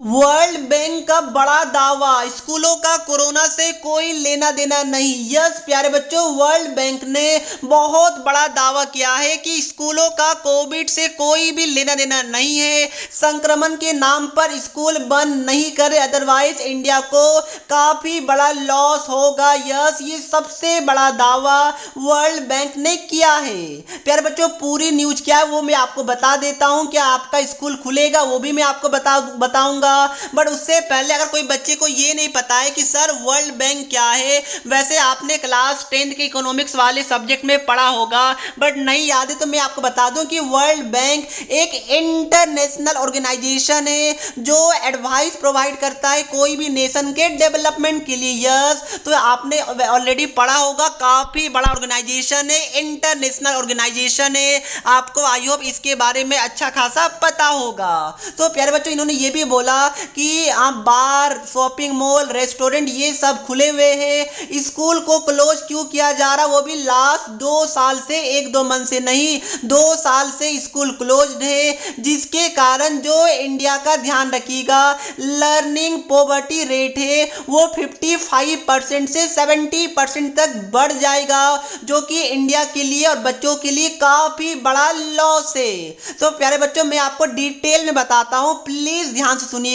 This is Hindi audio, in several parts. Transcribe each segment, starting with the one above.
वर्ल्ड बैंक का बड़ा दावा, स्कूलों का कोरोना से कोई लेना देना नहीं। यस प्यारे बच्चों, वर्ल्ड बैंक ने बहुत बड़ा दावा किया है कि स्कूलों का कोविड से कोई भी लेना देना नहीं है। संक्रमण के नाम पर स्कूल बंद नहीं करे, अदरवाइज इंडिया को काफी बड़ा लॉस होगा। यस, ये सबसे बड़ा दावा वर्ल्ड बैंक ने किया है। प्यारे बच्चों, पूरी न्यूज क्या है वो मैं आपको बता देता हूँ। क्या आपका स्कूल खुलेगा वो भी मैं आपको बताऊंगा। बट उससे पहले अगर कोई बच्चे को ये नहीं पता है कि सर वर्ल्ड बैंक क्या है, वैसे आपने क्लास 10th के इकोनॉमिक्स वाले सब्जेक्ट में पढ़ा होगा बट नहीं याद है, तो मैं आपको बता दूं कि वर्ल्ड बैंक एक इंटरनेशनल ऑर्गेनाइजेशन है जो एडवाइस प्रोवाइड करता है कोई भी नेशन के डेवलपमेंट के लिए। यस, तो आपने ऑलरेडी पढ़ा होगा, काफी बड़ा ऑर्गेनाइजेशन है, इंटरनेशनल ऑर्गेनाइजेशन है। आपको आई होप इसके बारे में अच्छा खासा पता होगा। तो प्यारे बच्चों, इन्होंने ये भी बोला कि आप बार, शॉपिंग मॉल, रेस्टोरेंट ये सब खुले हुए हैं। स्कूल को क्लोज क्यों किया जा रहा, वो भी लास्ट 2 साल से, 1-2 मंथ से नहीं, 2 साल से स्कूल क्लोज्ड है, जिसके कारण जो इंडिया का ध्यान रखिएगा, लर्निंग पॉवर्टी रेट है वो 55% से 70% तक बढ़ जाएगा, जो कि इंडिया के लिए और बच्चों के लिए काफी बड़ा लॉस है। तो प्यारे बच्चों, मैं आपको डिटेल में बताता हूं, प्लीज ध्यान से सुनिएगा।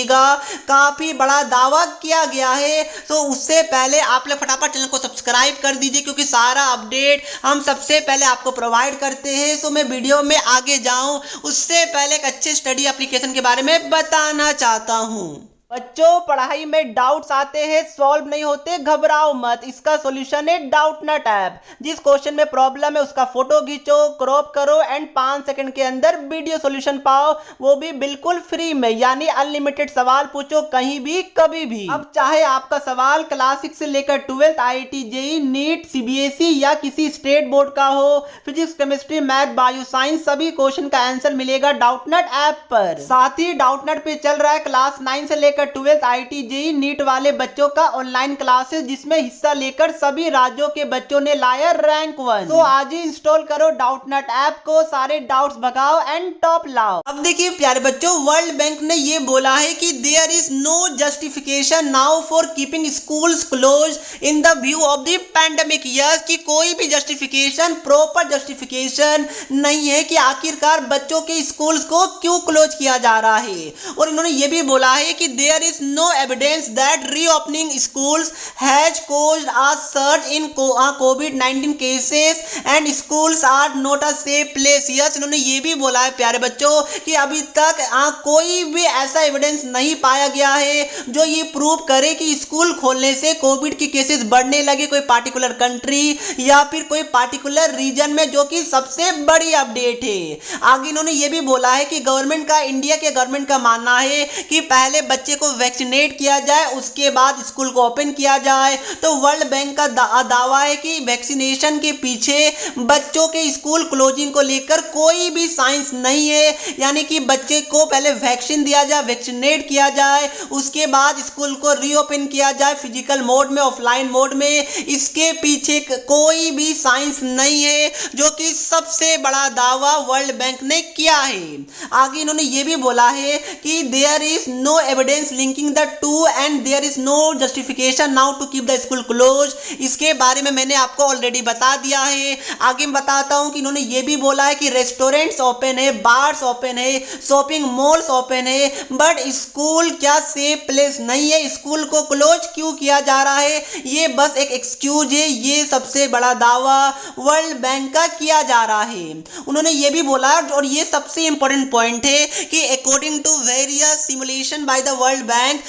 काफी बड़ा दावा किया गया है। तो उससे पहले आप लोग फटाफट चैनल को सब्सक्राइब कर दीजिए, क्योंकि सारा अपडेट हम सबसे पहले आपको प्रोवाइड करते हैं। तो मैं वीडियो में आगे जाऊं उससे पहले एक अच्छे स्टडी एप्लीकेशन के बारे में बताना चाहता हूं। बच्चों, पढ़ाई में डाउट्स आते हैं, सॉल्व नहीं होते, घबराओ मत, इसका सॉल्यूशन है डाउटनट ऐप। जिस क्वेश्चन में प्रॉब्लम है उसका फोटो खींचो, क्रॉप करो एंड 5 सेकंड के अंदर वीडियो सॉल्यूशन पाओ, वो भी बिल्कुल फ्री में, यानी अनलिमिटेड सवाल पूछो कहीं भी कभी भी। अब चाहे आपका सवाल क्लास 6 से लेकर 12th IIT JEE NEET CBSE या किसी स्टेट बोर्ड का हो, physics, chemistry, math, bio science, सभी क्वेश्चन का आंसर मिलेगा डाउटनट ऐप पर। साथ ही डाउटनट पे चल रहा है क्लास 9 से लेकर 12th IIT JEE नीट वाले बच्चों का ऑनलाइन क्लासेस, जिसमें हिस्सा लेकर सभी राज्यों के बच्चों ने लाया रैंक 1। तो आज ही इंस्टॉल करो डाउटनट ऐप को, सारे डाउट्स भगाओ एंड टॉप लाओ। अब देखिए प्यारे बच्चों, वर्ल्ड बैंक ने ये बोला है कि there is no justification now for keeping schools close in the view of the pandemic. Yes, कि कोई भी जस्टिफिकेशन, प्रॉपर जस्टिफिकेशन नहीं है कि आखिरकार बच्चों के स्कूल्स को क्यों क्लोज किया जा रहा है। और इन्होंने ये भी बोला है कि there is no evidence that reopening schools has caused a surge in COVID-19 cases and schools are not a safe place। yes, इन्होंने ये भी बोला है प्यारे बच्चों कि अभी तक कोई भी ऐसा एविडेंस नहीं पाया गया है जो ये प्रूव करे कि स्कूल खोलने से कोविड के केसेस बढ़ने लगे कोई पार्टिकुलर कंट्री या फिर कोई पार्टिकुलर रीजन में, जो कि सबसे बड़ी अपडेट है। आगे इन्होंने ये भी बोला है कि गवर्नमेंट का, इंडिया के गवर्नमेंट का मानना है कि पहले बच्चे को वैक्सीनेट किया जाए, उसके बाद स्कूल को ओपन किया जाए। तो वर्ल्ड बैंक का दावा है कि वैक्सीनेशन के पीछे बच्चों के स्कूल क्लोजिंग को लेकर कोई भी साइंस नहीं है, यानी कि बच्चे को पहले वैक्सीन दिया जाए, वैक्सीनेट किया जाए, उसके बाद स्कूल को रीओपन किया जाए फिजिकल मोड में, ऑफलाइन मोड में। इसके पीछे कोई भी साइंस नहीं है, जो कि सबसे बड़ा दावा वर्ल्ड बैंक ने किया है। आगे इन्होंने ये भी बोला है कि there is no evidence linking the two and there is no justification now to keep the school close. इसके बारे में मैंने आपको ऑलरेडी बता दिया है। आगे मैं बताता हूं कि इन्होंने ये भी बोला है कि रेस्टोरेंट्स ओपन है, बार्स ओपन है, शॉपिंग मॉल्स ओपन है, बट स्कूल क्या सेफ प्लेस नहीं है, स्कूल को क्लोज क्यों किया जा रहा है, ये बस एक एक्सक्यूज है। ये सबसे बड़ा दावा वर्ल्ड बैंक का किया जा रहा है। उन्होंने ये भी बोला, और ये सबसे इंपॉर्टेंट पॉइंट है, कि according to various simulation by the World Bank,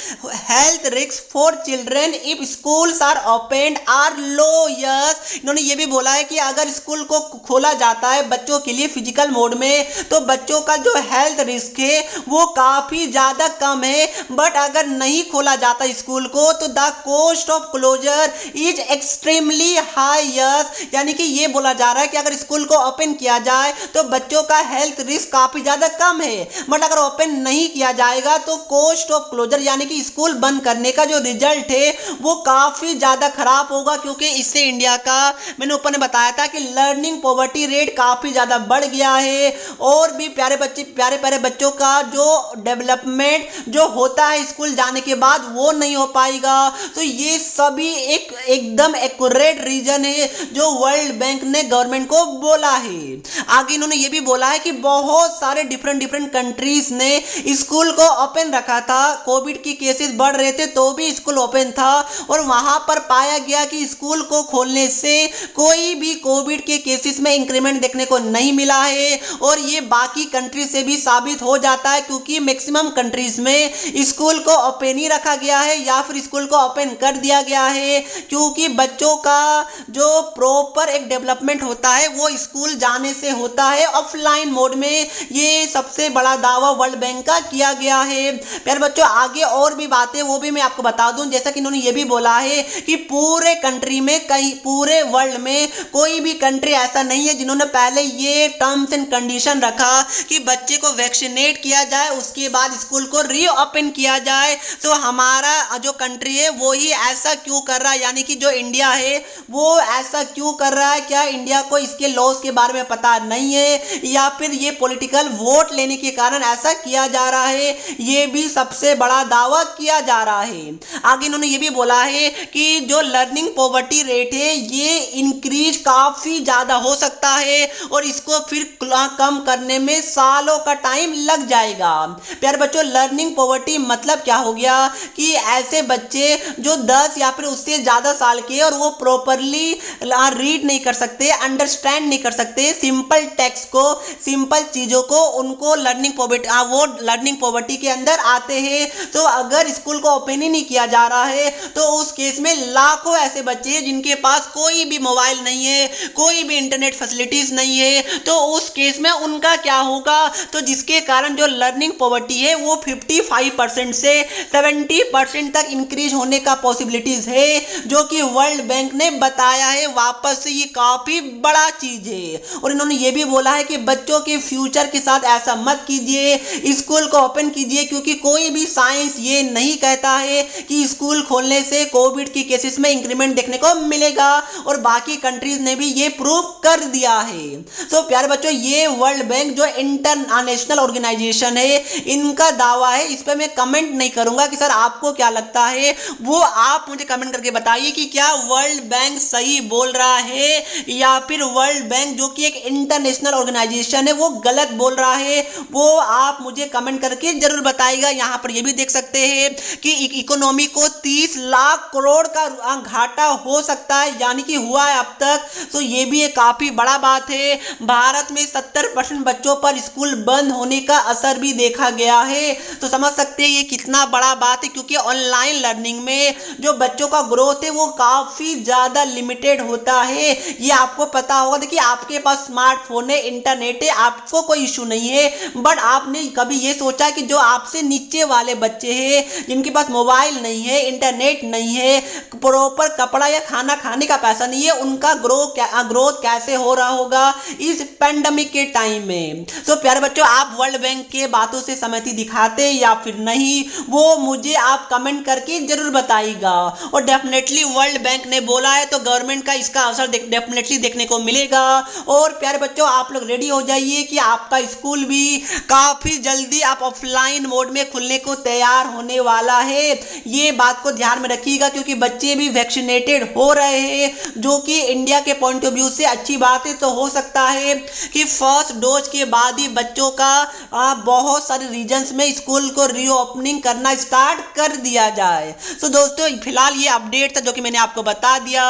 health risk for children if schools are open are low. Yes, इन्होंने ये भी बोला है कि अगर स्कूल को खोला जाता है बच्चों के लिए फिजिकल मोड में, तो बच्चों का जो हेल्थ रिस्क है वो काफी ज्यादा कम है। बट अगर नहीं खोला जाता स्कूल को, तो the cost of closure is extremely high. Yes, यानी कि ये बोला जा रहा है कि अगर स्कूल को ओपन किया जाए तो बच्चों का हेल्थ रिस्क काफी ज्यादा कम है, बट अगर ओपन नहीं किया जाएगा तो कॉस्ट ऑफ क्लोजर यानी कि स्कूल बंद करने का जो रिजल्ट है वो काफी ज्यादा खराब होगा, क्योंकि इससे इंडिया का, मैंने ऊपर ने बताया था कि लर्निंग पॉवर्टी रेट काफी ज्यादा बढ़ गया है और भी प्यारे प्यारे बच्चों का जो डेवलपमेंट जो होता है स्कूल जाने के बाद वो नहीं हो पाएगा। तो ये सभी एकदम एक्यूरेट रीजन है जो वर्ल्ड बैंक ने गवर्नमेंट को बोला है। आगे इन्होंने ये भी बोला है कि बहुत सारे डिफरेंट कंट्रीज ने स्कूल को ओपन रखा था, कोविड की केसेस बढ़ रहे थे तो भी स्कूल ओपन था और वहां पर पाया गया कि स्कूल को खोलने से कोई भी कोविड के केसेस में इंक्रीमेंट देखने को नहीं मिला है। और ये बाकी कंट्री से भी साबित हो जाता है, क्योंकि मैक्सिमम कंट्रीज में स्कूल को ओपन ही रखा गया है या फिर स्कूल को ओपन कर दिया गया है, क्योंकि बच्चों का जो प्रॉपर एक डेवलपमेंट होता है वो स्कूल जाने से होता है ऑफलाइन मोड में। ये सबसे बड़ा दावा वर्ल्ड बैंक का किया गया है। प्यारे बच्चों, आगे और भी बातें वो भी मैं आपको बता दूं, जैसा कि इन्होंने ये भी बोला है कि पूरे कंट्री में, कहीं पूरे वर्ल्ड में कोई भी कंट्री ऐसा नहीं है जिन्होंने पहले ये टर्म्स एंड कंडीशन रखा कि बच्चे को वैक्सीनेट किया जाए उसके बाद स्कूल को रीओपन किया जाए। तो हमारा जो कंट्री है वो ही ऐसा क्यों कर रहा है, यानी कि जो इंडिया है वो ऐसा क्यों कर रहा है? क्या इंडिया को इसके लॉज के बारे में पता नहीं है या फिर ये पॉलिटिकल वोट लेने के कारण ऐसा किया जा रहा है? ये भी सबसे बड़ा दावा किया जा रहा है। आगे इन्होंने ये भी बोला है कि जो लर्निंग पॉवर्टी रेट है ये इंक्रीज काफी ज्यादा हो सकता है और इसको फिर कम करने में सालों का टाइम लग जाएगा। प्यारे बच्चों, लर्निंग पॉवर्टी मतलब क्या हो गया कि ऐसे बच्चे जो 10 या फिर उससे ज्यादा साल के और वो प्रॉपरली रीड नहीं कर सकते, अंडरस्टैंड नहीं कर सकते सिंपल टेक्स्ट को, सिंपल चीजों को, उनको लर्निंग पॉवर्टी के अंदर आते हैं। तो अगर स्कूल को ओपन ही नहीं किया जा रहा है तो उस केस में लाखों ऐसे बच्चे हैं जिनके पास कोई भी मोबाइल नहीं है, कोई भी इंटरनेट फैसिलिटीज नहीं है। तो उस केस में उनका क्या होगा? तो जिसके कारण जो लर्निंग पॉवर्टी है वो 55% से 70% तक इंक्रीज होने का पॉसिबिलिटीज है, जो कि वर्ल्ड बैंक ने बताया है। वापस से ये काफी बड़ा चीज है। और इन्होंने ये भी बोला है कि बच्चों के फ्यूचर के साथ ऐसा मत कीजिए, स्कूल को ओपन कीजिए, क्योंकि कोई भी साइंस ये नहीं कहता है कि स्कूल खोलने से कोविड की केसेस में इंक्रीमेंट देखने को मिलेगा और बाकी कंट्रीज ने भी ये प्रूव कर दिया है। तो प्यारे बच्चों, ये वर्ल्ड बैंक जो इंटरनेशनल ऑर्गेनाइजेशन है इनका दावा है, इस पर मैं कमेंट नहीं करूंगा कि सर आपको क्या लगता है, वो आप मुझे कमेंट करके बताइए कि क्या वर्ल्ड बैंक सही बोल रहा है या फिर वर्ल्ड बैंक जो कि एक इंटरनेशनल ऑर्गेनाइजेशन है वो गलत बोल रहा है। वो आप मुझे कमेंट करके जरूर बताइएगा। यहाँ पर ये भी देख सकते हैं कि इकोनॉमी को 30 लाख करोड़ का घाटा हो सकता है, यानी कि हुआ है अब तक। तो ये भी एक काफी बड़ा बात है। भारत में 70% बच्चों पर स्कूल बंद होने का असर भी देखा गया है। तो समझ सकते हैं ये कितना बड़ा बात है, क्योंकि ऑनलाइन लर्निंग में जो बच्चों का ग्रोथ है वो काफी ज्यादा लिमिटेड होता है। ये आपको पता होगा। देखिए, आपके पास स्मार्टफोन है, इंटरनेट है, आपको कोई इशू नहीं है, बट आपने कभी ये सोचा कि जो आपसे नीचे वाले बच्चे हैं जिनके पास मोबाइल नहीं है, इंटरनेट नहीं है, प्रॉपर कपड़ा या खाना खाने का पैसा नहीं है, उनका ग्रोथ कैसे हो रहा होगा इस पेंडेमिक के टाइम में? तो प्यारे बच्चों, आप वर्ल्ड बैंक के बातों से सहमति दिखाते या फिर नहीं, वो मुझे आप कमेंट करके जरूर बताइएगा। और डेफिनेटली वर्ल्ड बैंक ने बोला है तो गवर्नमेंट का इसका असर डेफिनेटली देखने को मिलेगा। और प्यारे बच्चों, आप लोग रेडी हो जाइए कि आपका स्कूल भी काफी जल्दी आप ऑफलाइन मोड में खुलने को तैयार होने वाला है। ये बात को ध्यान में रखिएगा, क्योंकि बच्चे भी वैक्सीनेटेड हो रहे हैं, जो कि इंडिया के पॉइंट ऑफ व्यू से अच्छी बात है। तो हो सकता है कि फर्स्ट डोज के बाद ही बच्चों का बहुत सारे रीजन्स में स्कूल को रीओपनिंग करना स्टार्ट कर दिया जाए। तो दोस्तों, फिलहाल ये अपडेट था जो कि मैंने आपको बता दिया।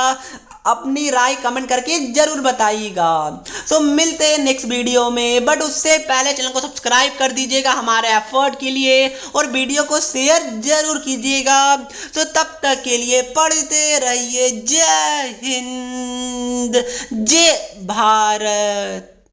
अपनी राय कमेंट करके जरूर बताइएगा। तो मिलते हैं नेक्स्ट वीडियो में, बट उससे पहले चैनल को सब्सक्राइब कर दीजिएगा हमारे एफर्ट के लिए और वीडियो को शेयर जरूर कीजिएगा। तो तब तक के लिए पढ़ते रहिए। जय हिंद, जय भारत।